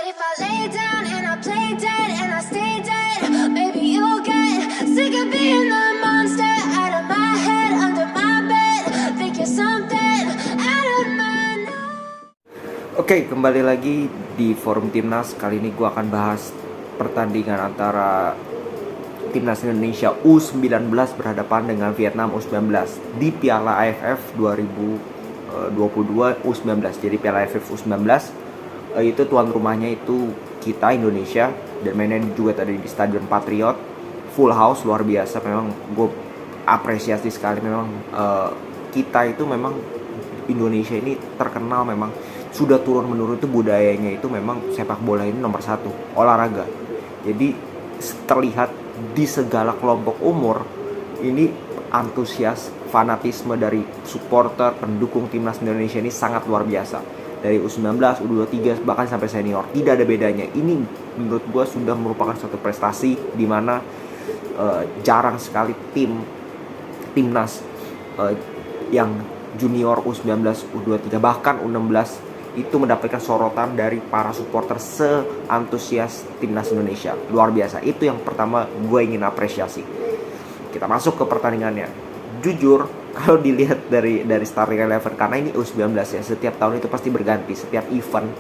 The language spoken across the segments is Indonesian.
if I lay down and I play dead and I stay dead, maybe you'll get sick of being the monster out of my head, under my bed. Think you're something out of my Oke, kembali lagi di forum Timnas. Kali ini gue akan bahas pertandingan antara Timnas Indonesia U19 berhadapan dengan Vietnam U19 di Piala AFF 2022 U19. Jadi Piala AFF U19 itu tuan rumahnya itu kita Indonesia, dan mainnya juga tadi di Stadion Patriot, full house, luar biasa. Memang gue apresiasi sekali. Memang kita itu memang Indonesia ini terkenal memang sudah turun menurun, itu budayanya itu memang sepak bola ini nomor satu, olahraga. Jadi terlihat di segala kelompok umur ini antusias, fanatisme dari supporter pendukung timnas Indonesia ini sangat luar biasa. Dari U19, U23 bahkan sampai senior, tidak ada bedanya. Ini menurut gue sudah merupakan suatu prestasi di mana jarang sekali timnas yang junior U19, U23 bahkan U16 itu mendapatkan sorotan dari para supporter seantusias timnas Indonesia. Luar biasa. Itu yang pertama gue ingin apresiasi. Kita masuk ke pertandingannya. Jujur, kalau dilihat dari starting 11, karena ini U19 ya, setiap tahun itu pasti berganti. Setiap event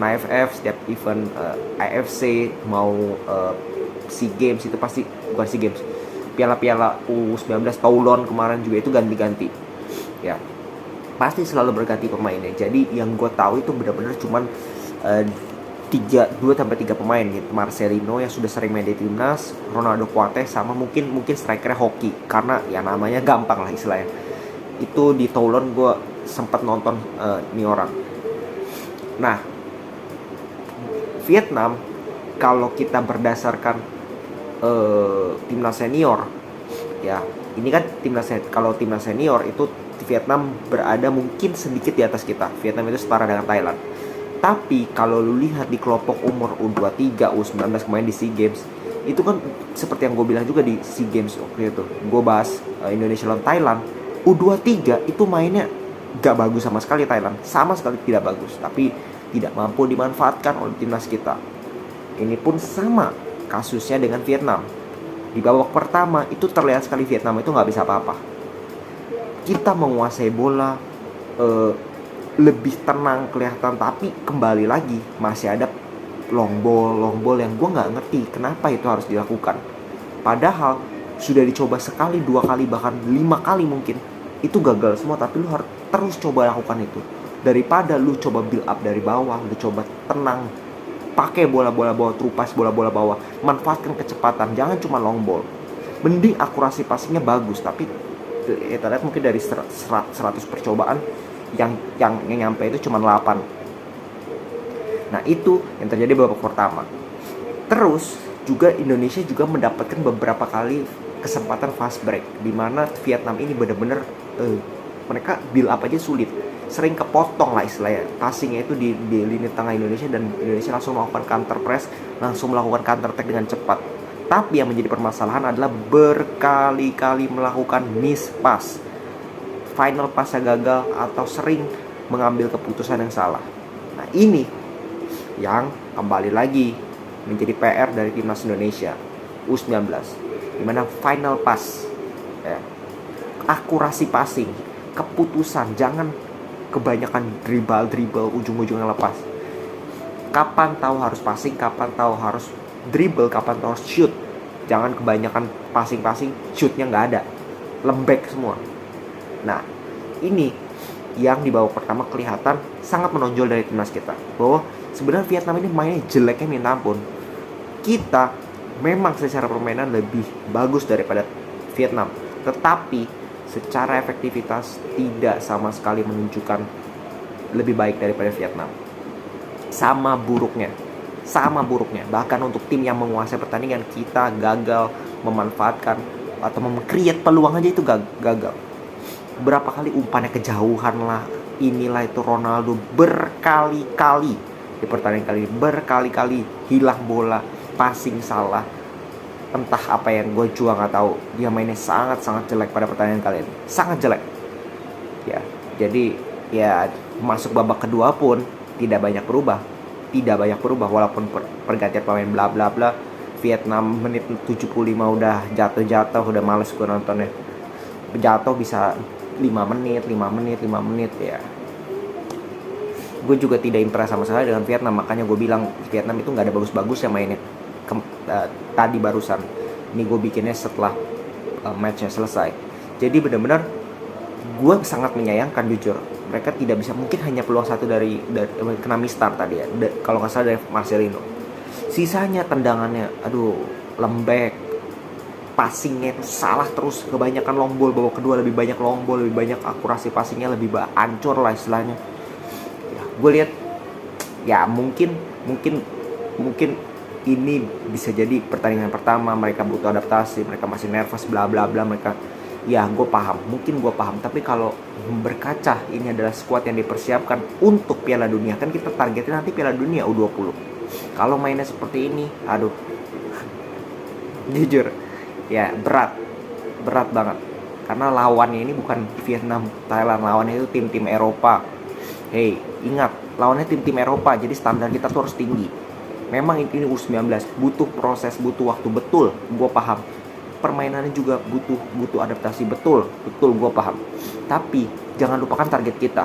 AFF, setiap event AFC, mau SEA Games itu pasti, bukan SEA Games, piala-piala U19, Toulon kemarin juga itu ganti-ganti. Ya, pasti selalu berganti pemainnya. Jadi yang gue tahu itu benar-benar cuman 2-3 pemain gitu. Marcelino yang sudah sering main di timnas, Ronaldo Kuate, sama mungkin strikernya Hoki, karena ya namanya gampang lah istilahnya. Itu di Toulon gue sempat nonton nih orang. Nah, Vietnam kalau kita berdasarkan timnas senior ya, ini kan kalau timnas senior itu Vietnam berada mungkin sedikit di atas kita. Vietnam itu setara dengan Thailand. Tapi kalau lu lihat di kelompok umur U23, U19 kemarin di SEA Games, itu kan seperti yang gue bilang juga di SEA Games waktu itu, gue bahas Indonesia lawan Thailand. U23 itu mainnya gak bagus sama sekali. Thailand sama sekali tidak bagus, tapi tidak mampu dimanfaatkan oleh timnas kita. Ini pun sama kasusnya dengan Vietnam. Di babak pertama itu terlihat sekali Vietnam itu gak bisa apa-apa. Kita menguasai bola, lebih tenang kelihatan, tapi kembali lagi masih ada long ball yang gue nggak ngerti kenapa itu harus dilakukan. Padahal sudah dicoba sekali, 2 kali, bahkan 5 kali mungkin, itu gagal semua. Tapi lu harus terus coba lakukan itu, daripada lu coba build up dari bawah, lu coba tenang, pakai bola-bola bawah, terupas bola-bola bawah, manfaatkan kecepatan, jangan cuma long ball. Mending akurasi passingnya bagus, tapi kita lihat mungkin dari 100 percobaan yang nyampe itu cuma 8. Nah, itu yang terjadi babak pertama. Terus juga Indonesia juga mendapatkan beberapa kali kesempatan fast break, di mana Vietnam ini benar-benar mereka build up aja sulit, sering kepotong lah istilahnya. Passingnya itu di lini tengah Indonesia, dan Indonesia langsung melakukan counter press, langsung melakukan counter attack dengan cepat. Tapi yang menjadi permasalahan adalah berkali-kali melakukan miss pass, final passnya gagal, atau sering mengambil keputusan yang salah. Nah, ini yang kembali lagi menjadi PR dari timnas Indonesia U19, dimana final pass ya, akurasi passing, keputusan, jangan kebanyakan dribble ujung-ujungnya lepas. Kapan tahu harus passing, kapan tahu harus dribble, kapan tahu harus shoot. Jangan kebanyakan passing, shootnya nggak ada, lembek semua. Nah, ini yang di babak pertama kelihatan sangat menonjol dari timnas kita, bahwa sebenarnya Vietnam ini mainnya jeleknya minta ampun. Kita memang secara permainan lebih bagus daripada Vietnam, tetapi secara efektivitas tidak sama sekali menunjukkan lebih baik daripada Vietnam. Sama buruknya. Bahkan untuk tim yang menguasai pertandingan, kita gagal memanfaatkan atau create peluang aja itu gagal. Berapa kali umpannya kejauhan lah, inilah itu Ronaldo berkali-kali di pertandingan kali ini, berkali-kali hilang bola, passing salah, entah apa yang gue juga nggak tahu. Dia mainnya sangat jelek pada pertandingan kali ini, sangat jelek ya. Jadi ya masuk babak kedua pun tidak banyak berubah. tidak banyak berubah walaupun pergantian pemain bla bla bla. Vietnam menit 75 udah jatuh, udah males gue nontonnya. Jatuh bisa 5 menit ya. Gue juga tidak impress sama sekali dengan Vietnam, makanya gue bilang Vietnam itu nggak ada bagus-bagus yang mainnya tadi barusan. Ini gue bikinnya setelah matchnya selesai. Jadi benar-benar gue sangat menyayangkan jujur. Mereka tidak bisa, mungkin hanya peluang satu dari kena mistar tadi ya, kalau nggak salah dari Marcelino. Sisanya tendangannya, aduh, lembek, passingnya salah terus, kebanyakan long ball. Babak kedua lebih banyak long ball, lebih banyak akurasi passingnya, lebih hancur lah istilahnya. Ya, gue lihat, ya mungkin ini bisa jadi pertandingan pertama, mereka butuh adaptasi, mereka masih nervous, bla bla bla, mereka. Ya, gue paham, tapi kalau berkaca ini adalah skuad yang dipersiapkan untuk Piala Dunia, kan kita targetnya nanti Piala Dunia U20. Kalau mainnya seperti ini, aduh, jujur, ya berat banget. Karena lawannya ini bukan Vietnam, Thailand, lawannya itu tim-tim Eropa. Hey, ingat, lawannya tim-tim Eropa, jadi standar kita tuh harus tinggi. Memang ini U19, butuh proses, butuh waktu, betul, gue paham. Permainannya juga butuh adaptasi, betul gue paham. Tapi jangan lupakan target kita,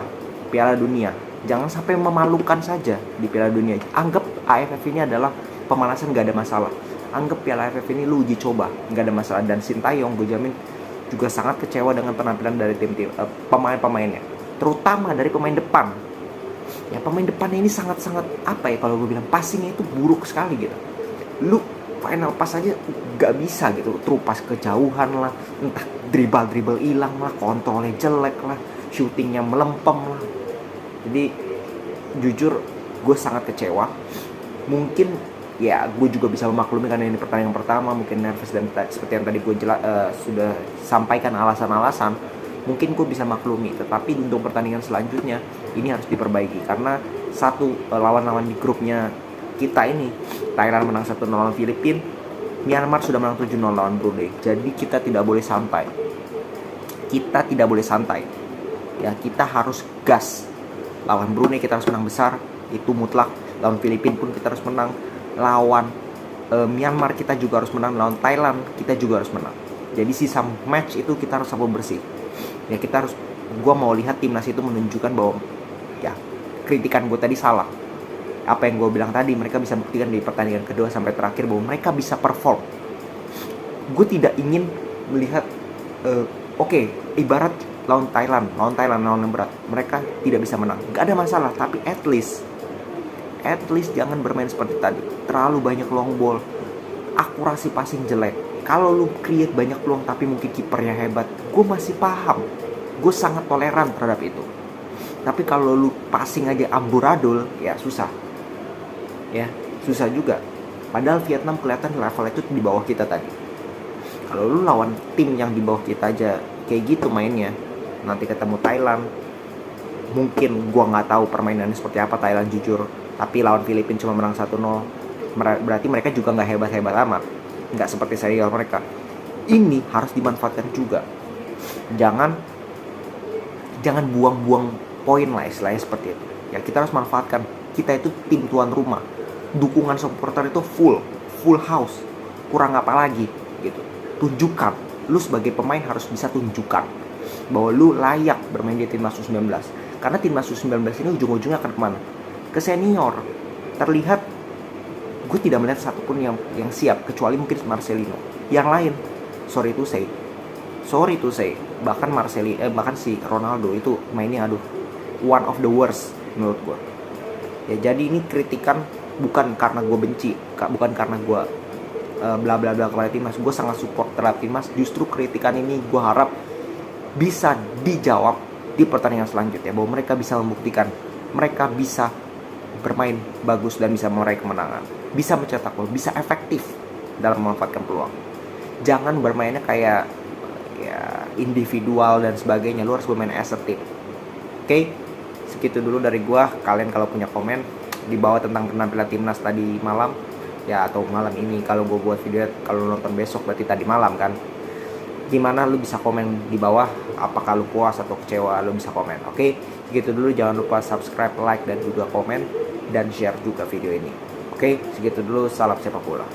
Piala Dunia. Jangan sampai memalukan saja di Piala Dunia. Anggap AFF ini adalah pemanasan, gak ada masalah. Anggap Piala AFF ini lu uji coba, gak ada masalah. Dan Sintayong gue jamin juga sangat kecewa dengan penampilan dari tim-tim pemain-pemainnya, terutama dari pemain depan. Ya, pemain depannya ini sangat-sangat apa ya, kalau gue bilang passingnya itu buruk sekali gitu. Lu final pass aja gak bisa gitu, terupas kejauhan lah, entah dribble hilang lah, kontrolnya jelek lah, shootingnya melempem lah. Jadi jujur gue sangat kecewa. Mungkin ya gue juga bisa memaklumi karena ini pertandingan pertama, mungkin nervous, dan seperti yang tadi gue sudah sampaikan alasan-alasan, mungkin gue bisa maklumi. Tetapi untuk pertandingan selanjutnya ini harus diperbaiki, karena satu, lawan-lawan di grupnya kita ini, Thailand menang 1-0 lawan Filipina, Myanmar sudah menang 7-0 lawan Brunei. Jadi kita tidak boleh santai. Ya, kita harus gas. Lawan Brunei kita harus menang besar, itu mutlak. Lawan Filipina pun kita harus menang. Lawan Myanmar kita juga harus menang. Lawan Thailand kita juga harus menang. Jadi sisa match itu kita harus sapu bersih. Ya, gue mau lihat timnas itu menunjukkan bahwa ya, kritikan gue tadi salah. Apa yang gue bilang tadi, mereka bisa buktikan di pertandingan kedua sampai terakhir bahwa mereka bisa perform. Gue tidak ingin melihat ibarat lawan Thailand lawan yang berat, mereka tidak bisa menang, gak ada masalah. Tapi at least jangan bermain seperti tadi, terlalu banyak long ball, akurasi passing jelek. Kalau lu create banyak peluang tapi mungkin kipernya hebat, gue masih paham, gue sangat toleran terhadap itu. Tapi kalau lu passing aja amburadul, ya susah juga. Padahal Vietnam kelihatan level itu di bawah kita tadi. Kalau lu lawan tim yang di bawah kita aja kayak gitu mainnya, nanti ketemu Thailand, mungkin gua nggak tahu permainannya seperti apa Thailand jujur. Tapi lawan Filipina cuma menang 1-0, berarti mereka juga nggak hebat-hebat amat, nggak seperti senior mereka. Ini harus dimanfaatkan juga. Jangan buang-buang poin lah, istilahnya seperti itu. Ya, kita harus manfaatkan. Kita itu tim tuan rumah. Dukungan supporter itu full house. Kurang apa lagi gitu. Tunjukkan, lu sebagai pemain harus bisa tunjukkan bahwa lu layak bermain di timnas U19. Karena timnas U19 ini ujung-ujungnya akan kemana? Ke senior. Terlihat gue tidak melihat satupun yang siap, kecuali mungkin Marcelino. Yang lain, sorry to say, bahkan si Ronaldo itu mainnya one of the worst menurut gue. Ya, jadi ini kritikan bukan karena gue benci, bukan karena gue bla bla bla kepada timnas. Gue sangat support terhadap timnas. Justru kritikan ini gue harap bisa dijawab di pertandingan selanjutnya, bahwa mereka bisa membuktikan mereka bisa bermain bagus dan bisa meraih kemenangan, bisa mencetak gol, bisa efektif dalam memanfaatkan peluang. Jangan bermainnya kayak ya individual dan sebagainya. Lu harus bermain as a team. Oke? Segitu dulu dari gua. Kalian kalau punya komen di bawah tentang penampilan timnas tadi malam, ya, atau malam ini, kalau gue buat video, kalau nonton besok berarti tadi malam kan, gimana, lu bisa komen di bawah. Apakah lu puas atau kecewa, lu bisa komen. Oke, segitu dulu. Jangan lupa subscribe, like, dan juga komen. dan share juga video ini. Oke, segitu dulu. Salam sepak bola.